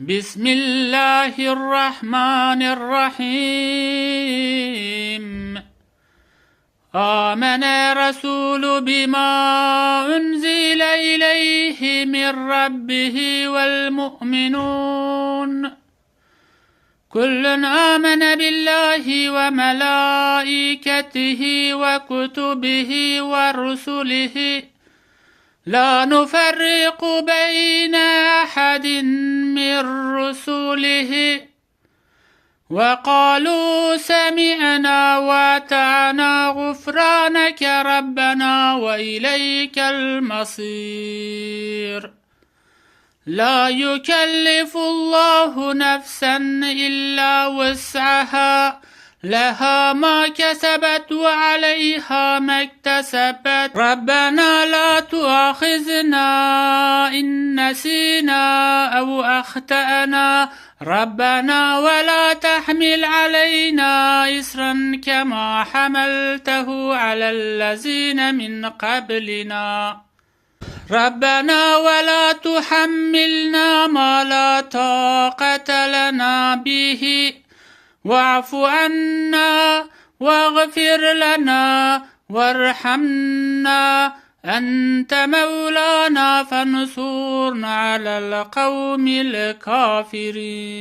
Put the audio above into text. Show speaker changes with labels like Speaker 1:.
Speaker 1: بسم الله الرحمن الرحيم. آمن الرسول بما أنزل إليه من ربه والمؤمنون كل آمن بالله وملائكته وكتبه ورسله لا نفرق بين أحد من رسله وقالوا سمعنا وأطعنا غفرانك ربنا وإليك المصير. لا يكلف الله نفسا إلا وسعها لها ما كسبت وعليها ما اكتسبت ربنا لا تؤاخذنا إن نسينا أو أخطأنا ربنا ولا تحمل علينا إصرا كما حملته على الذين من قبلنا ربنا ولا تحملنا ما لا طاقة لنا به واعف عنا واغفر لنا وارحمنا أنت مولانا فانصرنا على القوم الكافرين.